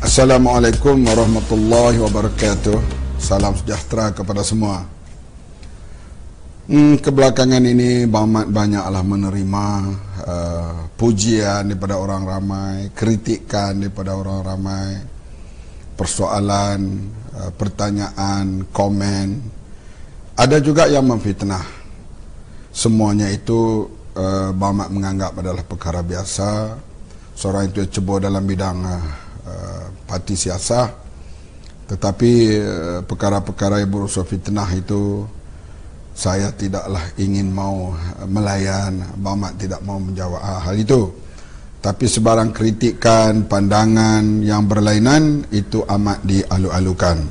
Assalamualaikum warahmatullahi wabarakatuh. Salam sejahtera kepada semua. Kebelakangan ini banyaklah menerima pujian daripada orang ramai, kritikan daripada orang ramai, persoalan, pertanyaan, komen. Ada juga yang memfitnah. Semuanya itu Bamak menganggap adalah perkara biasa. Seorang itu cebur dalam bidang parti siasah, tetapi perkara-perkara yang berunsur fitnah itu saya tidaklah ingin mau melayan. Bamak tidak mau menjawab hal itu. Tapi sebarang kritikan, pandangan yang berlainan itu amat dialu-alukan.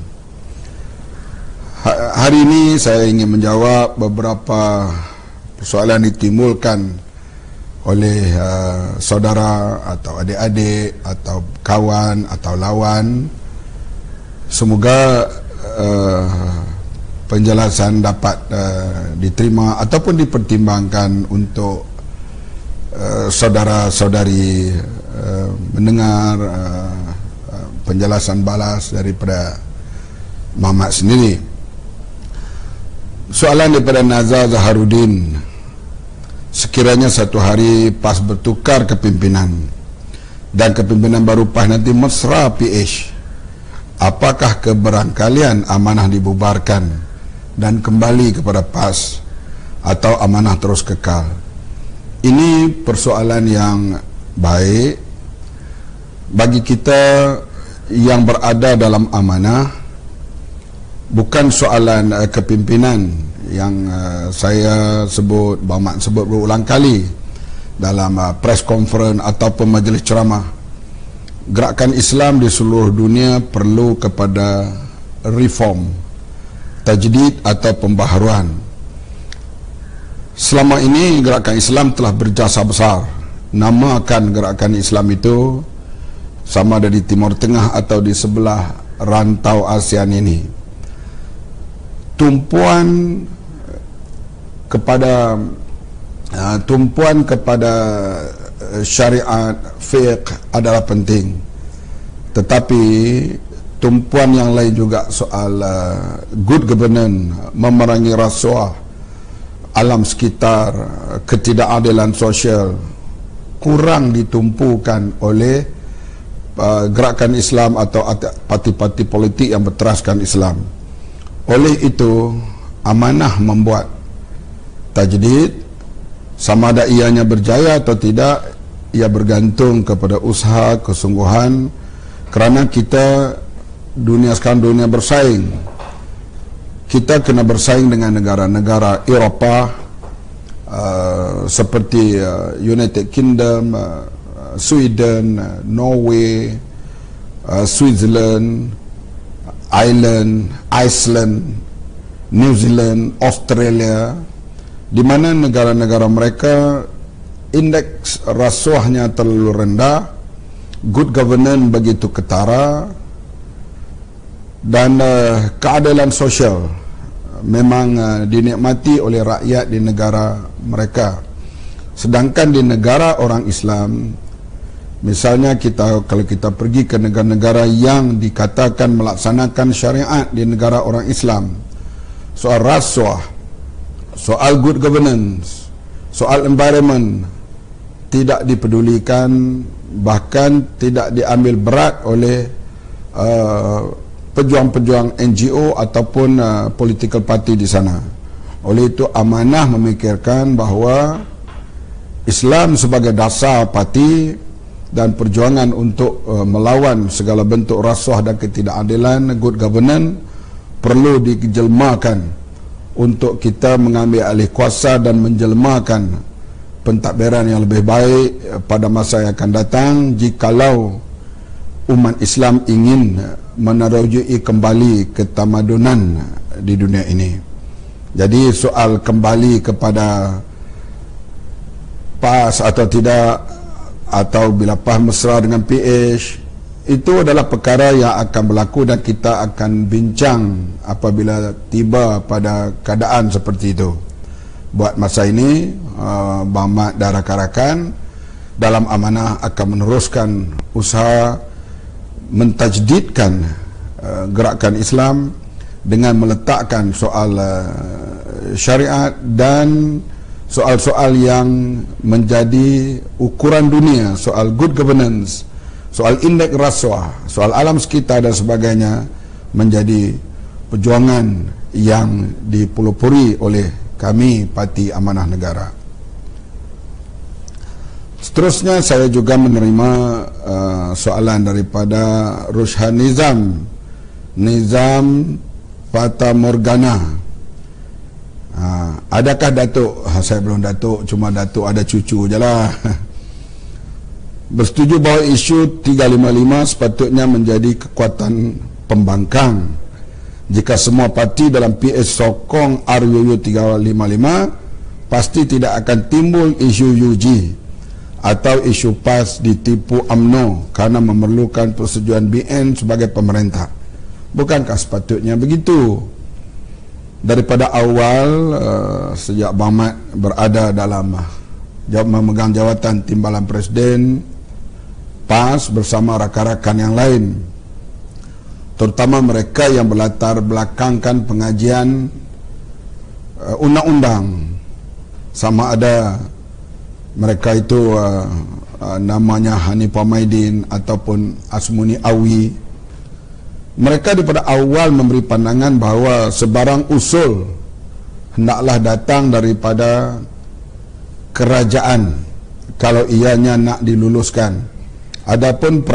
Hari ini saya ingin menjawab beberapa persoalan ditimbulkan oleh saudara atau adik-adik atau kawan atau lawan. Semoga penjelasan dapat diterima ataupun dipertimbangkan untuk saudara-saudari mendengar penjelasan balas daripada Mamat sendiri. Soalan daripada Nazar Zaharuddin. Sekiranya satu hari PAS bertukar kepimpinan dan kepimpinan baru PAS nanti mesra PH, apakah keberangkalian amanah dibubarkan dan kembali kepada PAS atau amanah terus kekal? Ini persoalan yang baik bagi kita yang berada dalam amanah. Bukan soalan kepimpinan yang saya sebut, Bamak sebut berulang kali dalam press conference ataupun majlis ceramah. Gerakan Islam di seluruh dunia perlu kepada reform, tajdid atau pembaharuan. Selama ini gerakan Islam telah berjasa besar. Namakan gerakan Islam itu sama ada di Timur Tengah atau di sebelah rantau ASEAN ini. Tumpuan kepada syariat fiqh adalah penting, tetapi tumpuan yang lain juga soal good governance, memerangi rasuah, alam sekitar, ketidakadilan sosial kurang ditumpukan oleh gerakan Islam atau parti-parti politik yang berteraskan Islam. Oleh itu, amanah membuat tajdid. Sama ada ianya berjaya atau tidak, ia bergantung kepada usaha, kesungguhan. Kerana kita, dunia sekarang dunia bersaing. Kita kena bersaing dengan negara-negara Eropah seperti United Kingdom, Sweden, Norway, Switzerland, Iceland, New Zealand, Australia, di mana negara-negara mereka indeks rasuahnya terlalu rendah, good governance begitu ketara, dan keadilan sosial memang dinikmati oleh rakyat di negara mereka. Sedangkan di negara orang Islam, misalnya kalau kita pergi ke negara-negara yang dikatakan melaksanakan syariat di negara orang Islam, soal rasuah, soal good governance, soal environment tidak dipedulikan, bahkan tidak diambil berat oleh pejuang-pejuang NGO ataupun political party di sana. Oleh itu amanah memikirkan bahawa Islam sebagai dasar parti dan perjuangan untuk melawan segala bentuk rasuah dan ketidakadilan, good governance perlu dijelmakan untuk kita mengambil alih kuasa dan menjelmakan pentadbiran yang lebih baik pada masa yang akan datang jikalau umat Islam ingin menerujui kembali ketamadunan di dunia ini. Jadi soal kembali kepada PAS atau tidak, atau bila PAS mesra dengan PH, itu adalah perkara yang akan berlaku dan kita akan bincang apabila tiba pada keadaan seperti itu. Buat masa ini, Bamak dan rakan-rakan dalam amanah akan meneruskan usaha mentajdidkan gerakan Islam dengan meletakkan soal syariat dan soal-soal yang menjadi ukuran dunia, soal good governance, soal indeks rasuah, soal alam sekitar dan sebagainya, menjadi perjuangan yang dipelopori oleh kami Parti Amanah Negara. Seterusnya saya juga menerima soalan daripada Rushan Nizam Fata Morgana. Adakah Datuk? Saya belum Datuk, cuma Datuk ada cucu je lah. Bersetuju bahawa isu 355 sepatutnya menjadi kekuatan pembangkang. Jika semua parti dalam PS sokong RUU 355, pasti tidak akan timbul isu UG atau isu PAS ditipu UMNO karena memerlukan persetujuan BN sebagai pemerintah. Bukankah sepatutnya begitu? Daripada awal sejak Bang Mat berada dalam memegang jawatan Timbalan Presiden PAS bersama rakan-rakan yang lain, terutama mereka yang berlatar belakangkan pengajian undang-undang, sama ada mereka itu namanya Hanifah Maidin ataupun Asmuni Awi, mereka daripada awal memberi pandangan bahawa sebarang usul hendaklah datang daripada kerajaan kalau ianya nak diluluskan. Adapun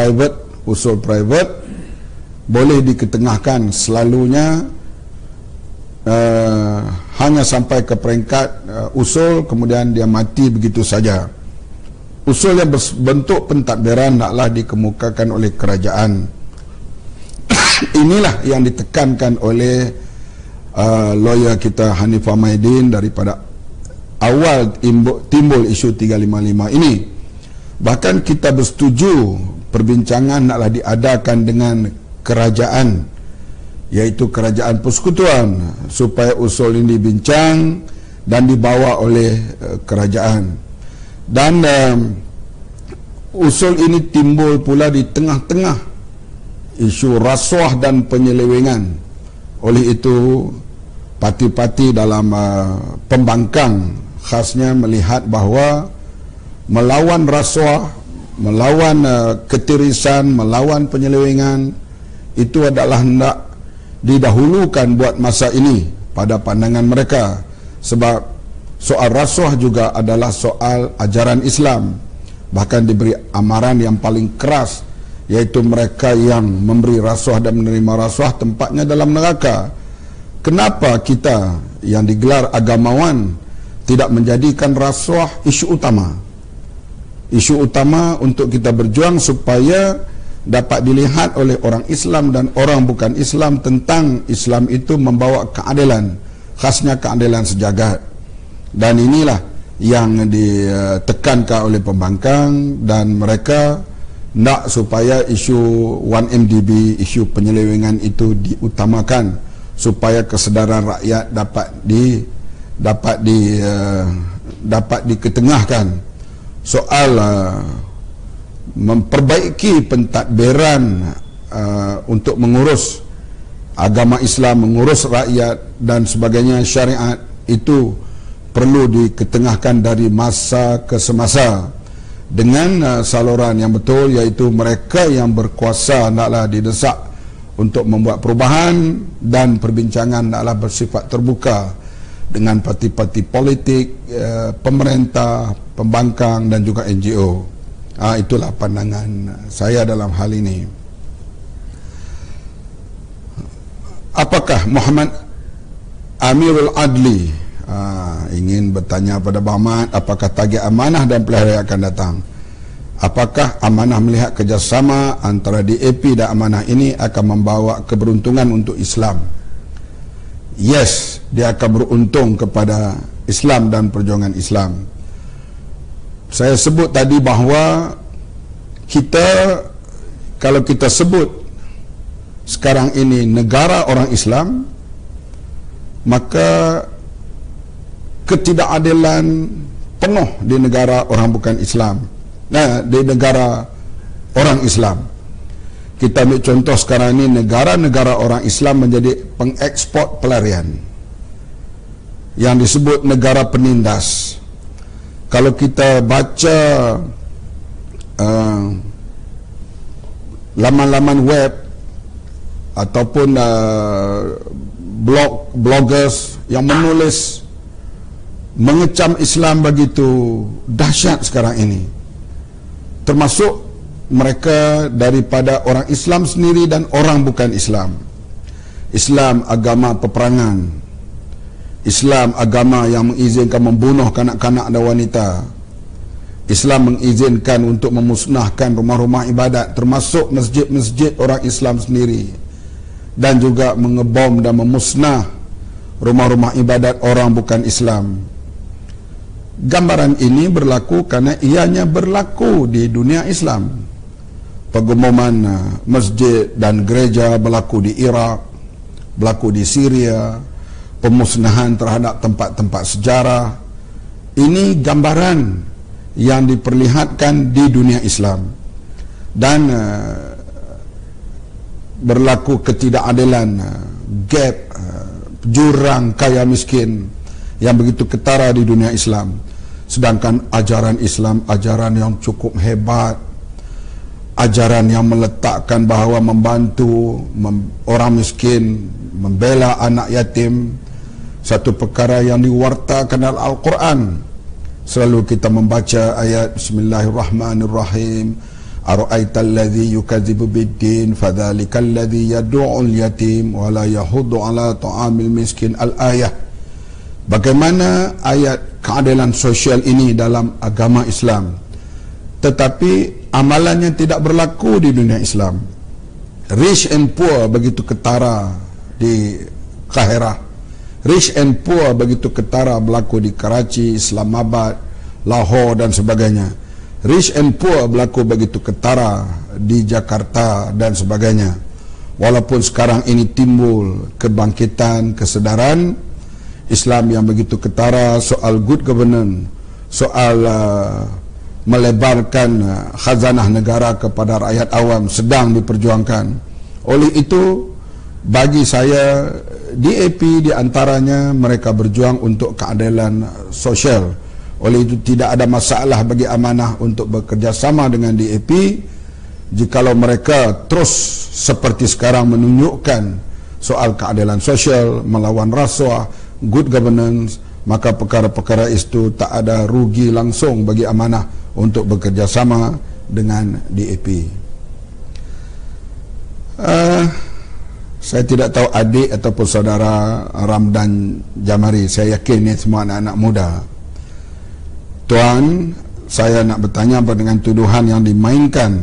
usul private boleh diketengahkan, selalunya hanya sampai ke peringkat usul kemudian dia mati begitu saja. Usul yang berbentuk pentadbiran hendaklah dikemukakan oleh kerajaan. Inilah yang ditekankan oleh lawyer kita Hanifah Maidin daripada awal timbul isu 355 ini. Bahkan kita bersetuju perbincangan naklah diadakan dengan kerajaan, iaitu kerajaan persekutuan, supaya usul ini dibincang dan dibawa oleh kerajaan. Dan usul ini timbul pula di tengah-tengah isu rasuah dan penyelewengan. Oleh itu parti-parti dalam pembangkang khasnya melihat bahawa melawan rasuah, melawan ketirisan, melawan penyelewengan itu adalah hendak didahulukan buat masa ini pada pandangan mereka, sebab soal rasuah juga adalah soal ajaran Islam. Bahkan diberi amaran yang paling keras, iaitu mereka yang memberi rasuah dan menerima rasuah tempatnya dalam neraka. Kenapa kita yang digelar agamawan tidak menjadikan rasuah isu utama? Isu utama untuk kita berjuang supaya dapat dilihat oleh orang Islam dan orang bukan Islam tentang Islam itu membawa keadilan, khasnya keadilan sejagat. Dan inilah yang ditekankan oleh pembangkang, dan mereka nak supaya isu 1MDB, isu penyelewengan itu diutamakan supaya kesedaran rakyat dapat diketengahkan. Soal memperbaiki pentadbiran untuk mengurus agama Islam, mengurus rakyat dan sebagainya, syariat itu perlu diketengahkan dari masa ke semasa dengan saluran yang betul, iaitu mereka yang berkuasa hendaklah didesak untuk membuat perubahan, dan perbincangan hendaklah bersifat terbuka dengan parti-parti politik, pemerintah, pembangkang dan juga NGO. Itulah pandangan saya dalam hal ini. Apakah Muhammad Amirul Adli ingin bertanya pada Bang Mat, apakah target amanah dan pelihara akan datang? Apakah amanah melihat kerjasama antara DAP dan amanah ini akan membawa keberuntungan untuk Islam? Yes, dia akan beruntung kepada Islam dan perjuangan Islam. Saya sebut tadi bahawa kita, kalau kita sebut sekarang ini negara orang Islam, maka ketidakadilan penuh di negara orang bukan Islam, di negara orang Islam. Kita ambil contoh sekarang ini, negara-negara orang Islam menjadi pengekspor pelarian yang disebut negara penindas. Kalau kita baca laman-laman web ataupun bloggers yang menulis mengecam Islam begitu dahsyat sekarang ini, termasuk mereka daripada orang Islam sendiri dan orang bukan Islam. Islam agama peperangan, Islam agama yang mengizinkan membunuh kanak-kanak dan wanita, Islam mengizinkan untuk memusnahkan rumah-rumah ibadat termasuk masjid-masjid orang Islam sendiri, dan juga mengebom dan memusnah rumah-rumah ibadat orang bukan Islam. Gambaran ini berlaku karena ianya berlaku di dunia Islam. Pengeboman masjid dan gereja berlaku di Iraq, berlaku di Syria, pemusnahan terhadap tempat-tempat sejarah. Ini gambaran yang diperlihatkan di dunia Islam. Dan berlaku ketidakadilan, gap, jurang kaya miskin yang begitu ketara di dunia Islam. Sedangkan ajaran Islam, ajaran yang cukup hebat, ajaran yang meletakkan bahawa membantu orang miskin, membela anak yatim, satu perkara yang diwartakan dalam Al-Quran. Selalu kita membaca ayat Bismillahirrahmanirrahim, ara'aital ladzi yukadzibu bid-din fadzalikal ladzi yad'ul yatim wa la yahuddu ala ta'amil miskin. Al-ayah. Bagaimana ayat keadilan sosial ini dalam agama Islam, tetapi amalannya tidak berlaku di dunia Islam. Rich and poor begitu ketara di Kahirah, rich and poor begitu ketara berlaku di Karachi, Islamabad, Lahore dan sebagainya. Rich and poor berlaku begitu ketara di Jakarta dan sebagainya. Walaupun sekarang ini timbul kebangkitan, kesedaran Islam yang begitu ketara soal good governance, soal melebarkan khazanah negara kepada rakyat awam sedang diperjuangkan. Oleh itu, bagi saya, DAP di antaranya mereka berjuang untuk keadilan sosial. Oleh itu tidak ada masalah bagi Amanah untuk bekerjasama dengan DAP jikalau mereka terus seperti sekarang menunjukkan soal keadilan sosial, melawan rasuah, good governance, maka perkara-perkara itu tak ada rugi langsung bagi Amanah untuk bekerjasama dengan DAP. Saya tidak tahu adik ataupun saudara Ramdan Jamari, saya yakin ini semua anak-anak muda. Tuan, saya nak bertanya dengan tuduhan yang dimainkan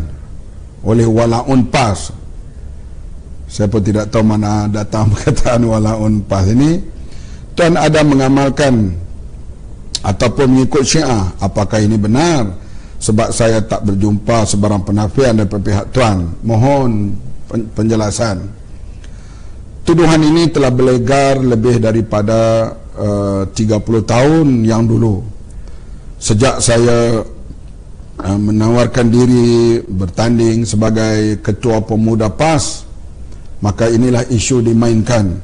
oleh Walaun PAS. Saya pun tidak tahu mana datang perkataan Walaun PAS ini. Tuan ada mengamalkan ataupun mengikut Syiah, apakah ini benar? Sebab saya tak berjumpa sebarang penafian daripada pihak Tuan. Mohon penjelasan. Tuduhan ini telah berlegar lebih daripada 30 tahun yang dulu. Sejak saya menawarkan diri bertanding sebagai ketua pemuda PAS, maka inilah isu dimainkan.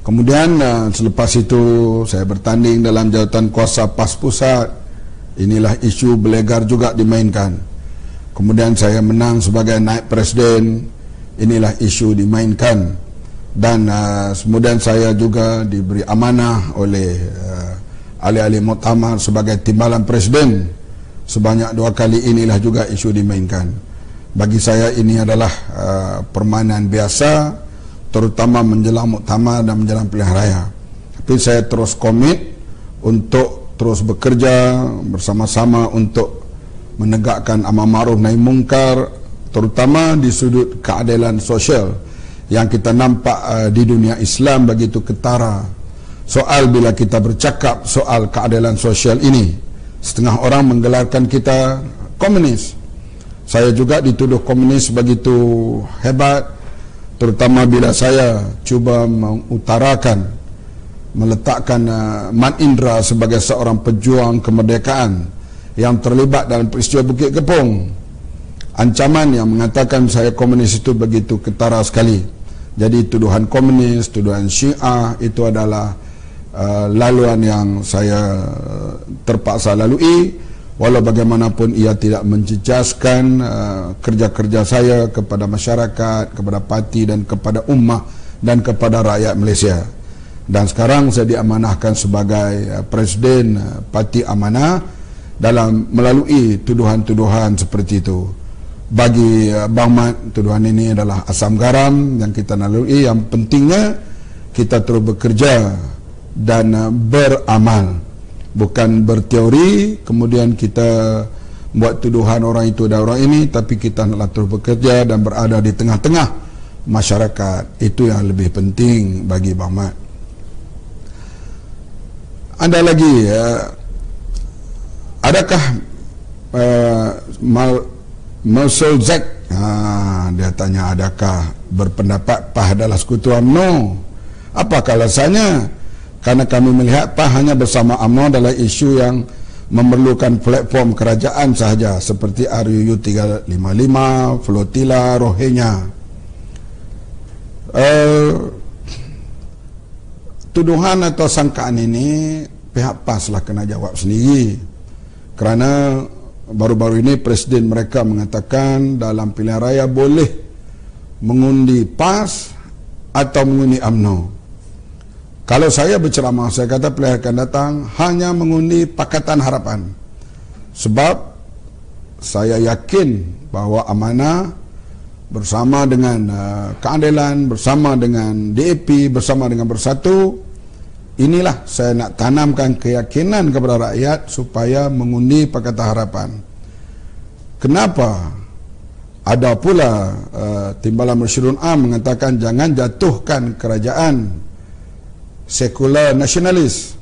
Kemudian selepas itu saya bertanding dalam jawatan kuasa PAS Pusat, inilah isu berlegar juga dimainkan. Kemudian saya menang sebagai naib presiden, inilah isu dimainkan. Dan kemudian saya juga diberi amanah oleh ahli-ahli muktamar sebagai timbalan presiden sebanyak 2 kali, inilah juga isu dimainkan. Bagi saya ini adalah permainan biasa, terutama menjelang muktamar dan menjelang pilihan raya. Tapi saya terus komit untuk terus bekerja bersama-sama untuk menegakkan amar ma'ruf nahi mungkar, terutama di sudut keadilan sosial yang kita nampak di dunia Islam begitu ketara. Soal bila kita bercakap soal keadilan sosial ini, setengah orang menggelarkan kita komunis. Saya juga dituduh komunis begitu hebat, terutama bila saya cuba mengutarakan, meletakkan Man Indra sebagai seorang pejuang kemerdekaan yang terlibat dalam peristiwa Bukit Kepong. ancaman yang mengatakan saya komunis itu begitu ketara sekali. Jadi tuduhan komunis, tuduhan Syiah itu adalah laluan yang saya terpaksa lalui. Walau bagaimanapun ia tidak menjejaskan kerja-kerja saya kepada masyarakat, kepada parti dan kepada ummah dan kepada rakyat Malaysia. Dan sekarang saya diamanahkan sebagai Presiden Parti Amanah dalam melalui tuduhan-tuduhan seperti itu. Bagi Bang Mat, tuduhan ini adalah asam garam yang kita lalui. Yang pentingnya kita terus bekerja dan beramal, bukan berteori kemudian kita buat tuduhan orang itu dan orang ini, tapi kita nak terus bekerja dan berada di tengah-tengah masyarakat. Itu yang lebih penting bagi Bang Mat. Ada lagi, adakah Marcel Zack, dia tanya, adakah berpendapat PAH adalah sekutu UMNO? Apakah alasannya? Karena kami melihat PAH hanya bersama UMNO adalah isu yang memerlukan platform kerajaan sahaja, seperti RUU 355, Flotilla, Rohingya. Tuduhan atau sangkaan ini pihak PAS lah kena jawab sendiri. Kerana baru-baru ini Presiden mereka mengatakan dalam pilihan raya boleh mengundi PAS atau mengundi UMNO. Kalau saya berceramah, saya kata pilihan akan datang hanya mengundi Pakatan Harapan. Sebab saya yakin bahawa Amanah bersama dengan Keadilan, bersama dengan DAP, bersama dengan Bersatu, inilah saya nak tanamkan keyakinan kepada rakyat supaya mengundi Pakatan Harapan. Kenapa? Ada pula Timbalan Masyurun Am mengatakan jangan jatuhkan kerajaan sekular nasionalis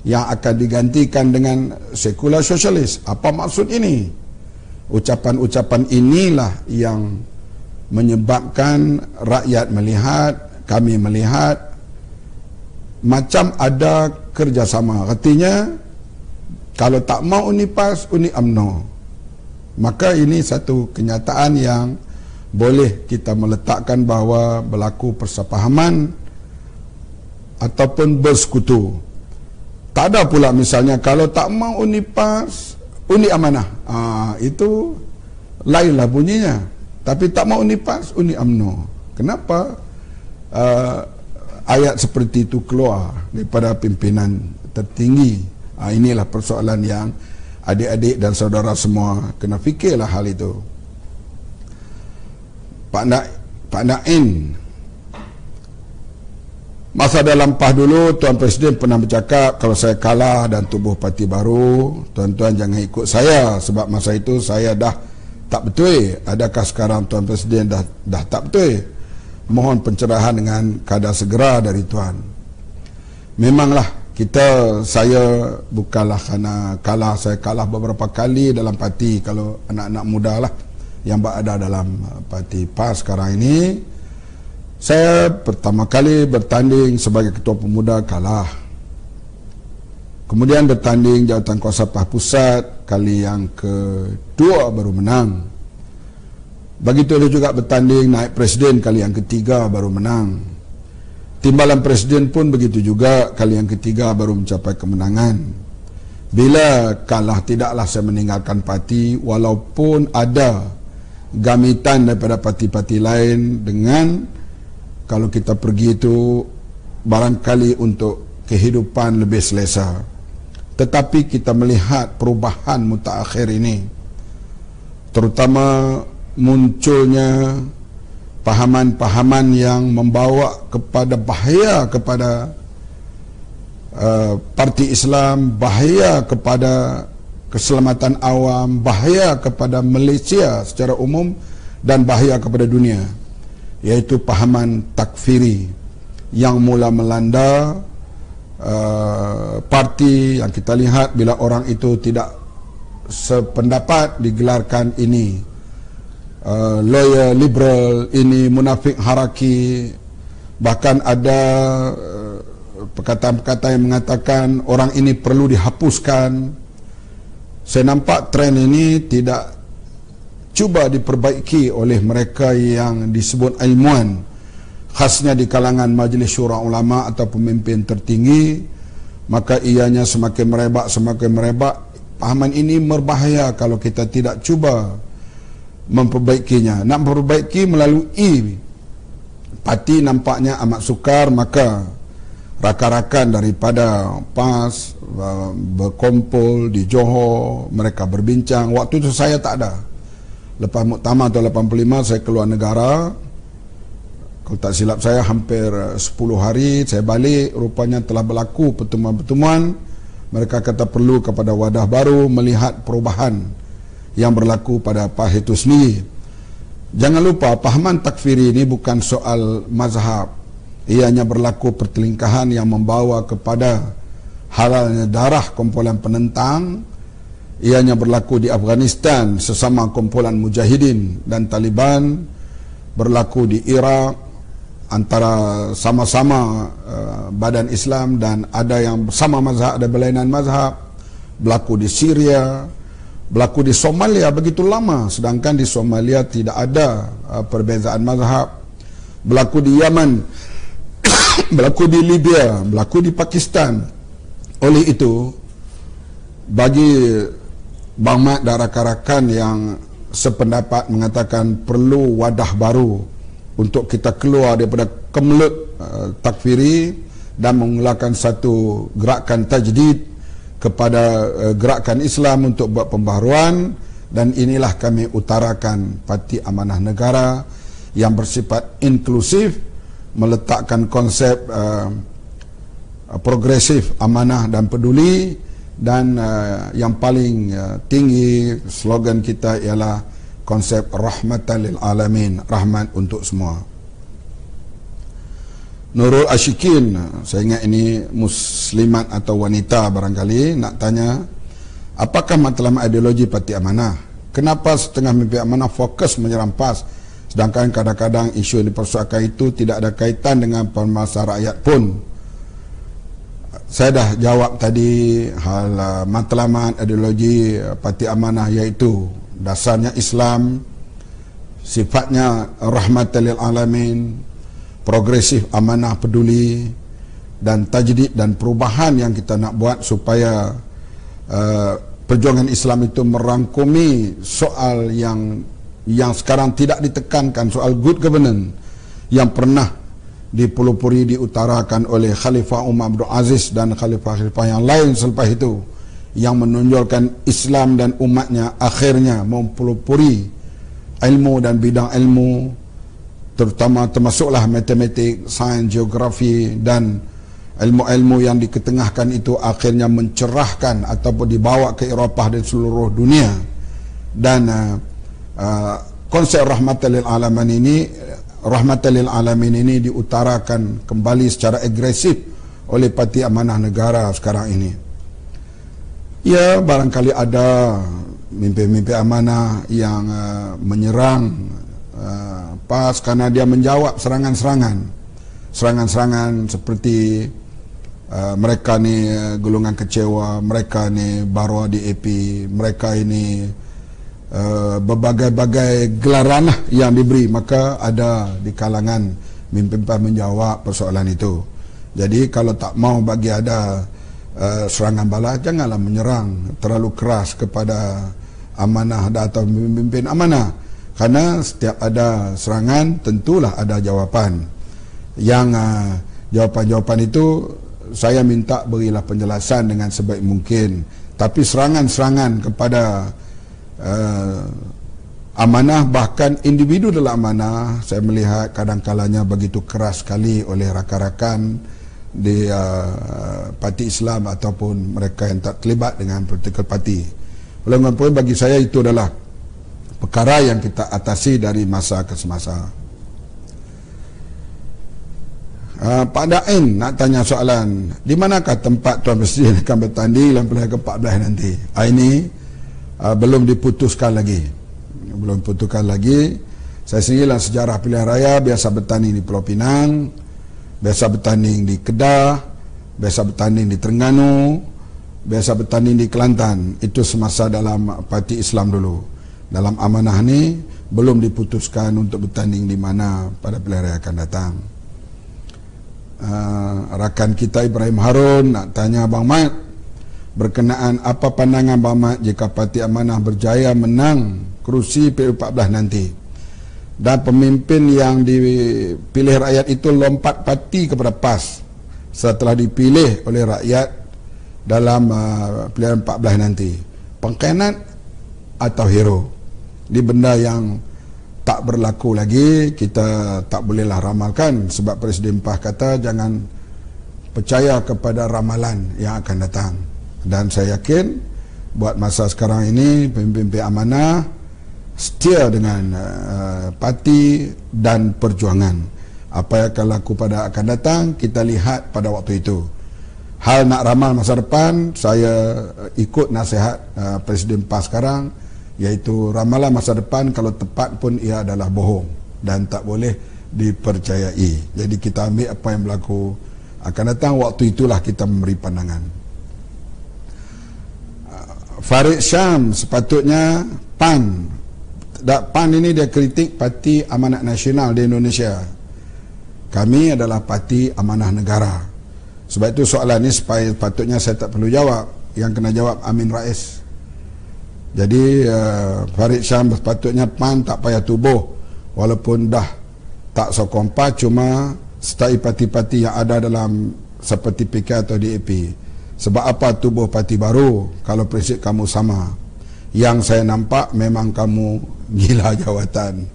yang akan digantikan dengan sekular sosialis. Apa maksud ini? Ucapan-ucapan inilah yang menyebabkan rakyat melihat, kami melihat macam ada kerjasama. Artinya kalau tak mau uni PAS, uni UMNO. Maka ini satu kenyataan yang boleh kita meletakkan bahawa berlaku persepahaman ataupun bersekutu. Tak ada pula misalnya kalau tak mau uni PAS, uni Amanah. Itu lainlah bunyinya. Tapi tak mau uni PAS, uni UMNO. Kenapa ayat seperti itu keluar daripada pimpinan tertinggi? Inilah persoalan yang adik-adik dan saudara semua kena fikirlah hal itu. Pak Nain, masa dalam PAH dulu Tuan Presiden pernah bercakap kalau saya kalah dan tubuh parti baru, tuan-tuan jangan ikut saya sebab masa itu saya dah tak betul. Adakah sekarang Tuan Presiden dah tak betul? Mohon pencerahan dengan kadar segera dari Tuan. Memanglah saya bukanlah kerana kalah, saya kalah beberapa kali dalam parti. Kalau anak-anak muda lah yang berada dalam parti PAS sekarang ini, saya pertama kali bertanding sebagai ketua pemuda kalah. Kemudian bertanding jawatan kuasa PAS Pusat kali yang kedua baru menang. Begitu juga bertanding naik presiden kali yang ketiga baru menang. Timbalan presiden pun begitu juga, kali yang ketiga baru mencapai kemenangan. Bila kalah tidaklah saya meninggalkan parti walaupun ada gamitan daripada parti-parti lain dengan kalau kita pergi itu barangkali untuk kehidupan lebih selesa. Tetapi kita melihat perubahan mutaakhir ini, terutama munculnya pahaman-pahaman yang membawa kepada bahaya kepada parti Islam, bahaya kepada keselamatan awam, bahaya kepada Malaysia secara umum dan bahaya kepada dunia, iaitu pahaman takfiri yang mula melanda parti yang kita lihat bila orang itu tidak sependapat digelarkan ini lawyer liberal, ini munafik haraki. Bahkan ada perkataan-perkataan yang mengatakan orang ini perlu dihapuskan. Saya nampak tren ini tidak cuba diperbaiki oleh mereka yang disebut ilmuwan, khasnya di kalangan majlis syura ulama atau pemimpin tertinggi, maka ianya semakin merebak. Pahaman ini berbahaya kalau kita tidak cuba memperbaikinya. Nak memperbaiki melalui parti nampaknya amat sukar, maka rakan-rakan daripada PAS berkumpul di Johor, mereka berbincang. Waktu itu saya tak ada. Lepas muktamar tahun 85 saya keluar negara. Kalau tak silap saya hampir 10 hari saya balik, rupanya telah berlaku pertemuan-pertemuan. Mereka kata perlu kepada wadah baru melihat perubahan yang berlaku pada PAS itu sendiri. Jangan lupa, pahaman takfiri ini bukan soal mazhab. Ianya berlaku pertelingkahan yang membawa kepada halalnya darah kumpulan penentang. Ianya berlaku di Afghanistan sesama kumpulan mujahidin dan Taliban, berlaku di Iraq antara sama-sama badan Islam dan ada yang sama mazhab, ada berlainan mazhab, berlaku di Syria, berlaku di Somalia begitu lama, sedangkan di Somalia tidak ada perbezaan mazhab, berlaku di Yaman, berlaku di Libya, berlaku di Pakistan. Oleh itu, bagi Bang Mat dan rakan-rakan yang sependapat mengatakan perlu wadah baru untuk kita keluar daripada kemelut takfiri dan mengeluarkan satu gerakan tajdid kepada gerakan Islam untuk buat pembaharuan, dan inilah kami utarakan Parti Amanah Negara yang bersifat inklusif, meletakkan konsep progresif, amanah dan peduli, dan yang paling tinggi slogan kita ialah konsep rahmatan lil alamin, rahmat untuk semua. Nurul Ashikin, saya ingat ini muslimat atau wanita barangkali, nak tanya, apakah matlamat ideologi Parti Amanah? Kenapa setengah mimpi Amanah fokus menyerang PAS, sedangkan kadang-kadang isu yang dipersoalkan itu tidak ada kaitan dengan permasalahan rakyat pun? Saya dah jawab tadi hal matlamat ideologi Parti Amanah, iaitu dasarnya Islam, sifatnya rahmatan lil alamin, progresif, amanah, peduli, dan tajdid dan perubahan yang kita nak buat supaya perjuangan Islam itu merangkumi soal yang sekarang tidak ditekankan, soal good governance yang pernah dipelopori, diutarakan oleh Khalifah Umar Abdul Aziz dan khalifah-khalifah yang lain selepas itu, yang menonjolkan Islam dan umatnya akhirnya mempelopori ilmu dan bidang ilmu, terutama termasuklah matematik, sains, geografi, dan ilmu-ilmu yang diketengahkan itu akhirnya mencerahkan ataupun dibawa ke Eropah dan seluruh dunia. Dan konsep rahmatan lil alamin ini diutarakan kembali secara agresif oleh Parti Amanah Negara sekarang ini. Ya, barangkali ada mimpi-mimpi amanah yang menyerang PAS karena dia menjawab serangan-serangan seperti mereka ni golongan kecewa, mereka ni baru DAP, mereka ini berbagai-bagai gelaran yang diberi, maka ada di kalangan mimpi-mimpi menjawab persoalan itu. Jadi kalau tak mau bagi ada serangan balas, janganlah menyerang terlalu keras kepada amanah atau pemimpin amanah, karena setiap ada serangan tentulah ada jawapan. Yang jawapan-jawapan itu saya minta berilah penjelasan dengan sebaik mungkin. Tapi serangan-serangan kepada amanah, bahkan individu dalam amanah, saya melihat kadang-kalanya begitu keras sekali oleh rakan-rakan di parti Islam ataupun mereka yang tak terlibat dengan political party. Oleh kerana itu, bagi saya itu adalah perkara yang kita atasi dari masa ke semasa. Pak Dain nak tanya soalan, di manakah tempat Tuan Presiden akan bertanding dalam pilihan ke-14 nanti? Ini belum diputuskan lagi. Saya sendiri dalam sejarah pilihan raya biasa bertanding di Pulau Pinang, biasa bertanding di Kedah, biasa bertanding di Terengganu, biasa bertanding di Kelantan. Itu semasa dalam Parti Islam dulu. dalam amanah ni belum diputuskan untuk bertanding di mana pada pilihan raya akan datang. Rakan kita Ibrahim Harun nak tanya Abang Mat berkenaan apa pandangan Abang Mat jika Parti Amanah berjaya menang kerusi PU14 nanti dan pemimpin yang dipilih rakyat itu lompat parti kepada PAS setelah dipilih oleh rakyat dalam pilihan 14 nanti. Pengkhianat atau hero? Ini benda yang tak berlaku lagi, kita tak bolehlah ramalkan sebab Presiden PAS kata jangan percaya kepada ramalan yang akan datang. Dan saya yakin buat masa sekarang ini pemimpin amanah setia dengan parti dan perjuangan. Apa yang akan laku pada akan datang kita lihat pada waktu itu. Hal nak ramal masa depan, saya ikut nasihat Presiden PAS sekarang, iaitu ramalan masa depan kalau tepat pun ia adalah bohong dan tak boleh dipercayai. Jadi kita ambil apa yang berlaku akan datang, waktu itulah kita memberi pandangan. Farid Syam sepatutnya PAN ini dia kritik Parti Amanat Nasional di Indonesia. Kami adalah Parti Amanah Negara. Sebab itu soalan ini sepatutnya saya tak perlu jawab, yang kena jawab Amin Rais. Jadi Farid Syam sepatutnya PAN tak payah tubuh, walaupun dah tak sokong PAS, cuma sertai parti-parti yang ada dalam seperti PK atau DAP. Sebab apa tubuh parti baru kalau prinsip kamu sama? Yang saya nampak memang kamu gila jawatan.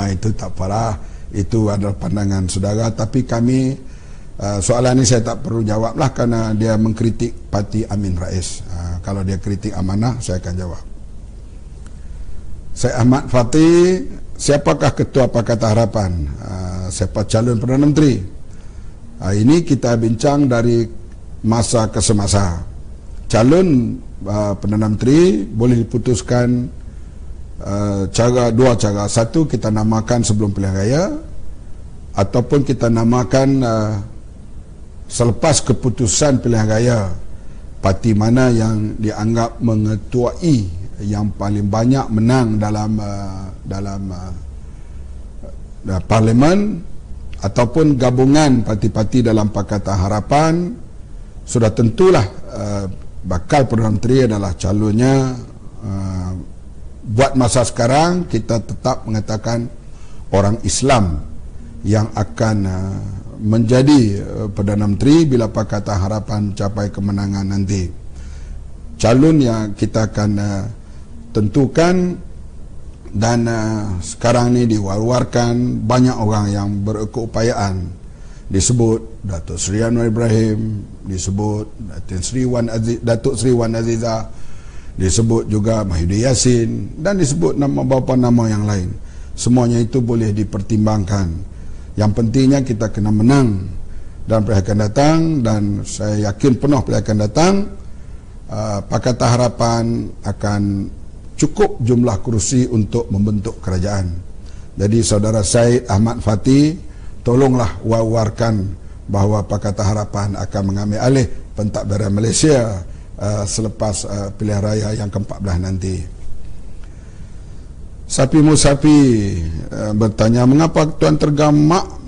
Itu tak apalah, itu adalah pandangan saudara. Tapi kami, soalan ini saya tak perlu jawab lah kerana dia mengkritik Parti Amin Rais. Kalau dia kritik amanah, saya akan jawab. Syed Ahmad Fatih, siapakah Ketua Pakatan Harapan? Siapa calon Perdana Menteri? Ini kita bincang dari masa ke semasa. Calon Perdana Menteri boleh diputuskan dua cara. Satu, kita namakan sebelum pilihan raya, ataupun kita namakan selepas keputusan pilihan raya. Parti mana yang dianggap mengetuai yang paling banyak menang dalam parlimen, ataupun gabungan parti-parti dalam Pakatan Harapan. Sudah tentulah bakal Perdana Menteri adalah calonnya. Buat masa sekarang kita tetap mengatakan orang Islam yang akan menjadi Perdana Menteri bila Pakatan Harapan capai kemenangan nanti. Calon yang kita akan tentukan, dan sekarang ini diwar-warkan banyak orang yang berkeupayaan. Disebut Datuk Seri Anwar Ibrahim, disebut Datuk Seri Wan Azizah, disebut juga Mahyudin Yassin, dan disebut beberapa nama yang lain. Semuanya itu boleh dipertimbangkan. Yang pentingnya kita kena menang dan pilihan akan datang, dan saya yakin penuh pilihan akan datang. Pakatan Harapan akan cukup jumlah kursi untuk membentuk kerajaan. Jadi saudara Syed Ahmad Fatih, tolonglah war-warkan bahawa Pakatan Harapan akan mengambil alih pentadbiran Malaysia selepas pilihan raya yang ke-14 nanti. Sapi Musapi bertanya, mengapa Tuan Tergamak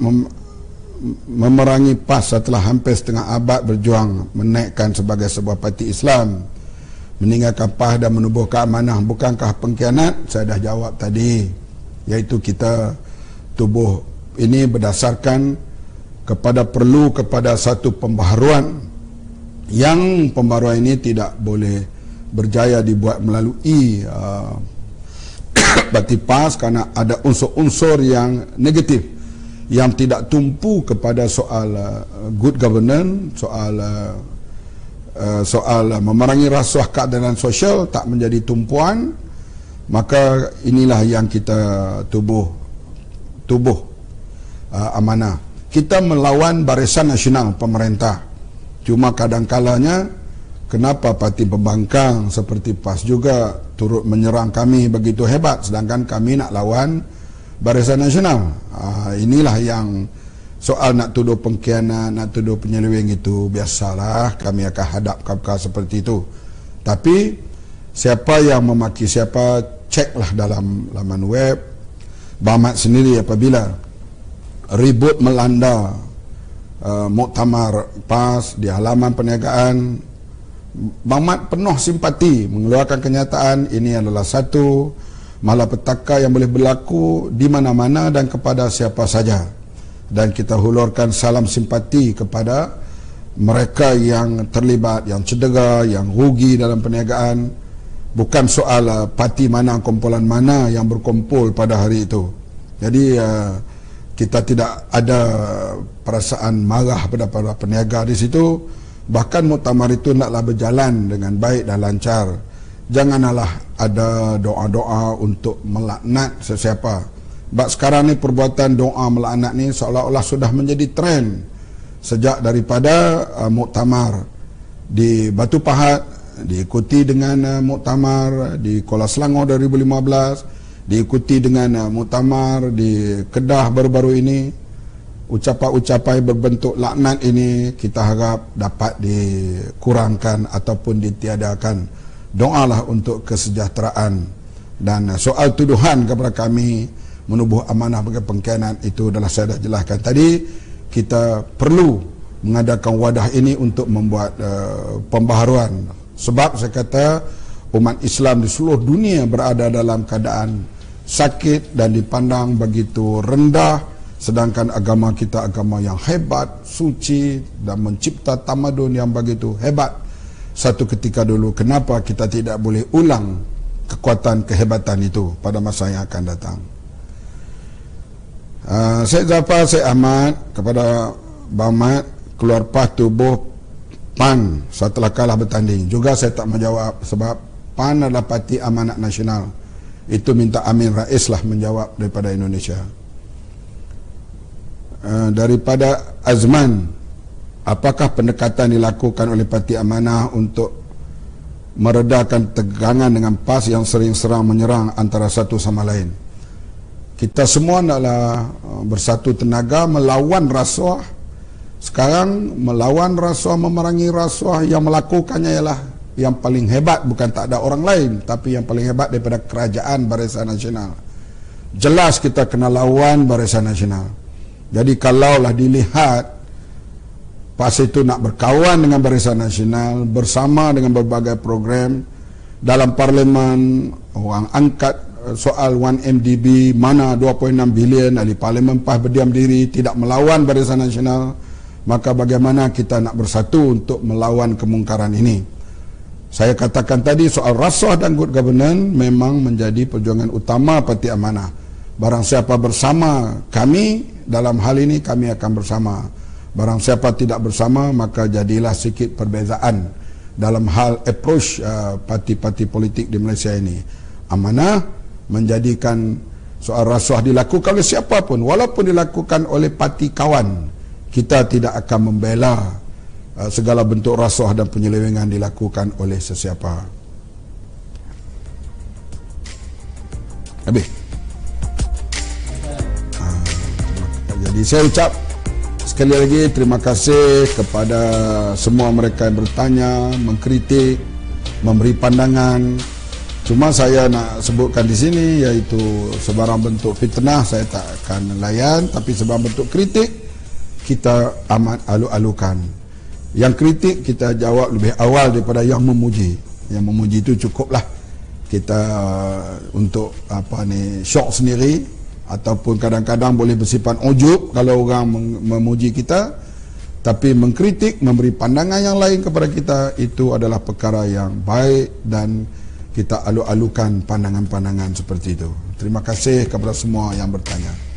memerangi PAS setelah hampir setengah abad berjuang menaikkan sebagai sebuah parti Islam, meninggalkan PAS dan menubuhkan amanah? Bukankah pengkhianat? Saya dah jawab tadi, iaitu kita tubuh ini berdasarkan perlu kepada satu pembaharuan, yang pembaharuan ini tidak boleh berjaya dibuat melalui parti PAS kerana ada unsur-unsur yang negatif yang tidak tumpu kepada soal good governance, soal memerangi rasuah keadilan sosial tak menjadi tumpuan. Maka inilah yang kita tubuh amanah. Kita melawan Barisan Nasional pemerintah. Cuma kadang-kalanya kenapa parti pembangkang seperti PAS juga turut menyerang kami begitu hebat, sedangkan kami nak lawan Barisan Nasional. Inilah yang soal nak tuduh pengkhianat, nak tuduh penyeleweng, itu biasalah, kami akan hadap perkara seperti itu. Tapi siapa yang memaki siapa, ceklah dalam laman web. Bahmat sendiri apabila ribut melanda muktamar PAS di halaman perniagaan, Bahmat penuh simpati mengeluarkan kenyataan ini adalah satu malapetaka yang boleh berlaku di mana-mana dan kepada siapa saja, dan kita hulurkan salam simpati kepada mereka yang terlibat, yang cedera, yang rugi dalam perniagaan. Bukan soal parti mana, kumpulan mana yang berkumpul pada hari itu. Jadi kita tidak ada perasaan marah pada para peniaga di situ. Bahkan muktamar itu naklah berjalan dengan baik dan lancar. Janganlah ada doa-doa untuk melaknat sesiapa. Sebab sekarang ni perbuatan doa melaknat ni seolah-olah sudah menjadi trend sejak daripada muktamar di Batu Pahat, diikuti dengan muktamar di Kuala Selangor 2015, diikuti dengan muktamar di Kedah baru-baru ini. Ucapan-ucapan berbentuk laknat ini kita harap dapat dikurangkan ataupun ditiadakan. Doalah untuk kesejahteraan. Dan soal tuduhan kepada kami menubuh amanah bagi pengkhianat, itu adalah saya dah jelaskan tadi. Kita perlu mengadakan wadah ini untuk membuat pembaharuan. Sebab saya kata umat Islam di seluruh dunia berada dalam keadaan sakit dan dipandang begitu rendah, sedangkan agama kita agama yang hebat, suci dan mencipta tamadun yang begitu hebat satu ketika dulu. Kenapa kita tidak boleh ulang kekuatan kehebatan itu pada masa yang akan datang? Syed Zafar, Syed Ahmad kepada Bahmat keluar PAS tubuh PAN setelah kalah bertanding. Juga saya tak menjawab sebab PAN adalah Parti Amanat Nasional. Itu minta Amin Rais lah menjawab daripada Indonesia. Daripada Azman, apakah pendekatan dilakukan oleh Parti Amanah untuk meredakan tegangan dengan PAS yang sering serang menyerang antara satu sama lain? Kita semua adalah bersatu tenaga melawan rasuah. Sekarang melawan rasuah, memerangi rasuah, yang melakukannya ialah yang paling hebat, bukan tak ada orang lain, tapi yang paling hebat daripada kerajaan Barisan Nasional. Jelas kita kena lawan Barisan Nasional. Jadi kalaulah dilihat PAS itu nak berkawan dengan Barisan Nasional bersama dengan berbagai program dalam Parlimen, orang angkat soal 1MDB, mana 2.6 bilion, ahli Parlimen PAS berdiam diri tidak melawan Barisan Nasional. Maka bagaimana kita nak bersatu untuk melawan kemungkaran ini? Saya katakan tadi soal rasuah dan good governance memang menjadi perjuangan utama Parti Amanah. Barang siapa bersama kami dalam hal ini, kami akan bersama. Barang siapa tidak bersama, maka jadilah sikit perbezaan dalam hal approach parti-parti politik di Malaysia ini. Amanah menjadikan soal rasuah dilakukan oleh siapapun, walaupun dilakukan oleh parti kawan. Kita tidak akan membela segala bentuk rasuah dan penyelewengan dilakukan oleh sesiapa. Habis. Jadi saya ucap sekali lagi terima kasih kepada semua mereka yang bertanya, mengkritik, memberi pandangan. Cuma saya nak sebutkan di sini, iaitu sebarang bentuk fitnah saya tak akan layan, tapi sebarang bentuk kritik kita amat alu-alukan. Yang kritik kita jawab lebih awal daripada yang memuji. Yang memuji itu cukuplah kita untuk syok sendiri, ataupun kadang-kadang boleh bersifat ujub kalau orang memuji kita. Tapi mengkritik, memberi pandangan yang lain kepada kita, itu adalah perkara yang baik dan kita alu-alukan pandangan-pandangan seperti itu. Terima kasih kepada semua yang bertanya.